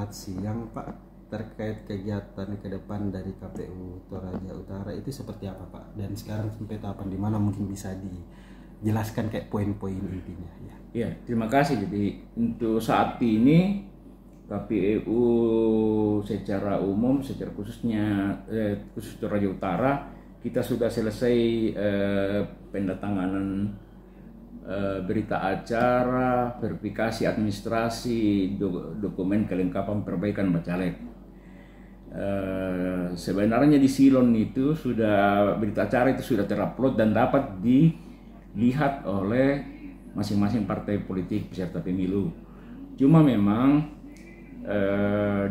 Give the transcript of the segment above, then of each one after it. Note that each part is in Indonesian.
Selamat siang Pak. Terkait kegiatan ke depan dari KPU Toraja Utara itu seperti apa Pak? Dan sekarang sampai tahapan di mana mungkin bisa dijelaskan kayak poin-poin intinya ya. Ya, terima kasih. Jadi untuk saat ini KPU secara umum, secara khususnya khusus Toraja Utara, kita sudah selesai pendatanganan berita acara, verifikasi administrasi, dokumen kelengkapan perbaikan bacalek. Sebenarnya di Silon itu sudah berita acara itu sudah terupload dan dapat dilihat oleh masing-masing partai politik peserta pemilu. Cuma memang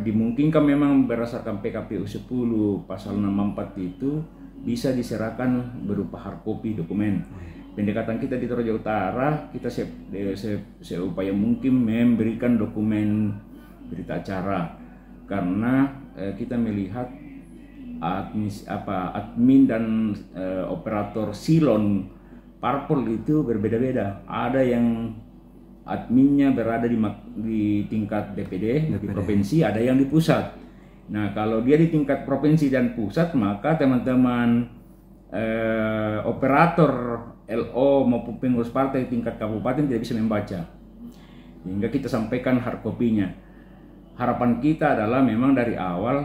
dimungkinkan memang berdasarkan PKPU 10 pasal 64 itu bisa diserahkan berupa hard copy dokumen. Pendekatan kita di Toraja Utara, kita seupaya mungkin memberikan dokumen berita acara karena kita melihat admin dan operator Silon parpol itu berbeda-beda. Ada yang adminnya berada di tingkat DPD di provinsi, ada yang di pusat. Nah, kalau dia di tingkat provinsi dan pusat, maka teman-teman operator LO maupun pengurus partai tingkat kabupaten tidak bisa membaca. Hingga kita sampaikan hard copy-nya. Harapan kita adalah memang dari awal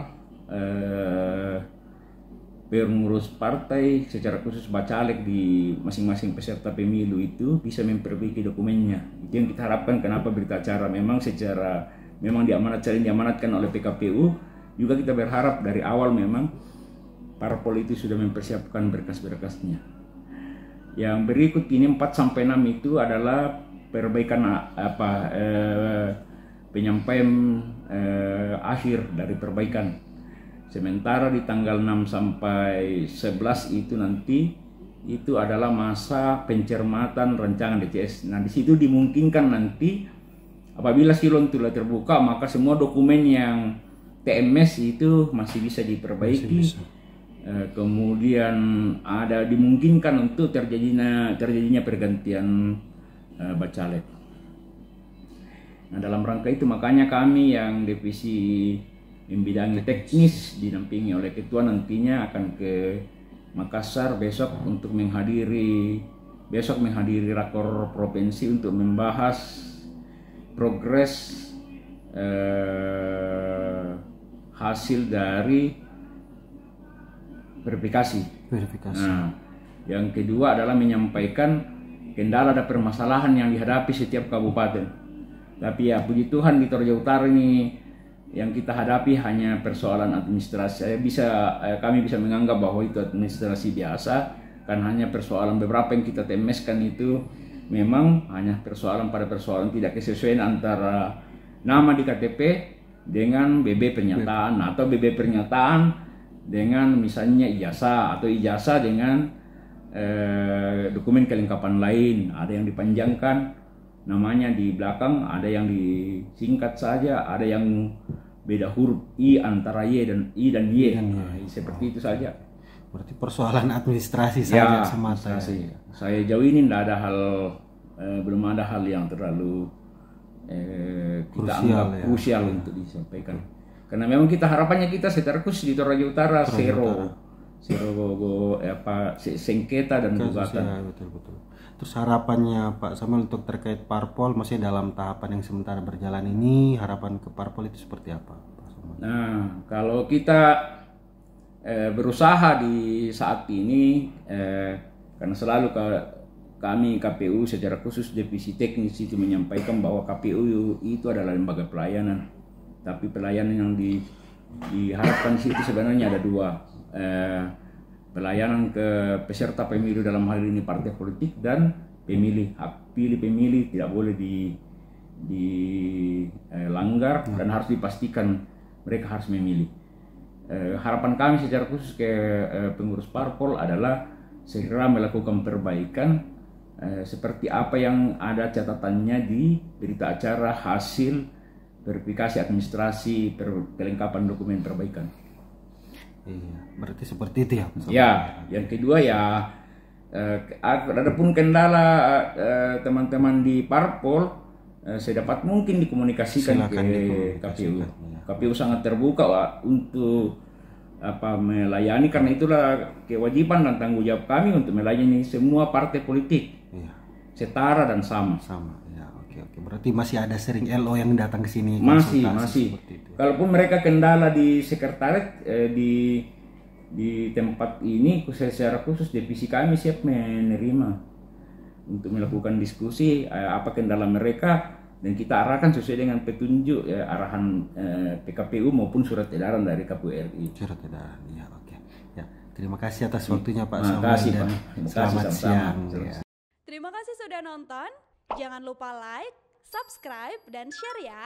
pengurus partai secara khusus bacalek di masing-masing peserta pemilu itu bisa memperbaiki dokumennya. Itu yang kita harapkan. Kenapa berita acara memang diamanatkan oleh PKPU. Juga kita berharap dari awal memang parpol itu sudah mempersiapkan berkas-berkasnya. Yang berikut ini 4-6 itu adalah perbaikan penyampaian akhir dari perbaikan. Sementara di tanggal 6 sampai 11 itu nanti itu adalah masa pencermatan rancangan DCS. Nah, di situ dimungkinkan nanti apabila Silon telah terbuka, maka semua dokumen yang TMS itu masih bisa diperbaiki. Kemudian ada dimungkinkan untuk terjadinya pergantian bacalek. Nah, dalam rangka itu makanya kami yang divisi membidangi teknis didampingi oleh ketua nantinya akan ke Makassar besok untuk menghadiri rakor provinsi untuk membahas progres hasil dari verifikasi. Nah, yang kedua adalah menyampaikan kendala dan permasalahan yang dihadapi setiap kabupaten. Tapi ya puji Tuhan di Toraja Utara ini yang kita hadapi hanya persoalan administrasi. Kami bisa menganggap bahwa itu administrasi biasa, kan hanya persoalan beberapa yang kita temeskan itu memang hanya persoalan tidak kesesuaian antara nama di KTP dengan BB pernyataan atau BB pernyataan dengan misalnya ijazah atau ijazah dengan dokumen kelengkapan lain. Ada yang dipanjangkan namanya di belakang, ada yang disingkat saja, ada yang beda huruf I antara Y dan I dan Y. Seperti itu saja. Berarti persoalan administrasi saja semata. Ya. Saya jauh ini belum ada hal yang terlalu kita anggap krusial untuk disampaikan. Karena memang harapannya kita secara khusus di Toraja Utara zero sengketa dan gugatan. Ya, betul. Terus harapannya Pak Samuel untuk terkait parpol masih dalam tahapan yang sementara berjalan ini, harapan ke parpol itu seperti apa Pak Samuel? Nah, kalau kita berusaha di saat ini karena selalu kami KPU secara khusus divisi teknis itu menyampaikan bahwa KPU itu adalah lembaga pelayanan. Tapi pelayanan yang diharapkan di situ sebenarnya ada dua. Pelayanan ke peserta pemilu dalam hal ini partai politik dan pemilih. Hak pilih pemilih tidak boleh dilanggar dan harus dipastikan mereka harus memilih. Harapan kami secara khusus ke pengurus parpol adalah segera melakukan perbaikan seperti apa yang ada catatannya di berita acara hasil verifikasi administrasi kelengkapan dokumen perbaikan. Iya, berarti seperti itu ya. Ya, yang kedua ya adapun kendala teman-teman di parpol sedapat mungkin dikomunikasikan Silakan ke dikomunikasikan, KPU. ya. KPU sangat terbuka untuk melayani, karena itulah kewajiban dan tanggung jawab kami untuk melayani semua partai politik Iya. setara dan sama. Sama ya, oke. Berarti masih ada sering LO yang datang ke sini Masih. seperti itu. Kalaupun mereka kendala di sekretariat, di tempat ini secara khusus divisi kami siap menerima untuk melakukan diskusi apa kendala mereka, dan kita arahkan sesuai dengan petunjuk arahan PKPU maupun surat edaran dari KPU RI. Surat edaran, ya, oke. Ya, terima kasih atas waktunya Pak Terima Samuel kasih, dan Pak. Terima kasih, selamat sama-sama. siang. Ya. Terima kasih sudah nonton. Jangan lupa like, subscribe, dan share ya.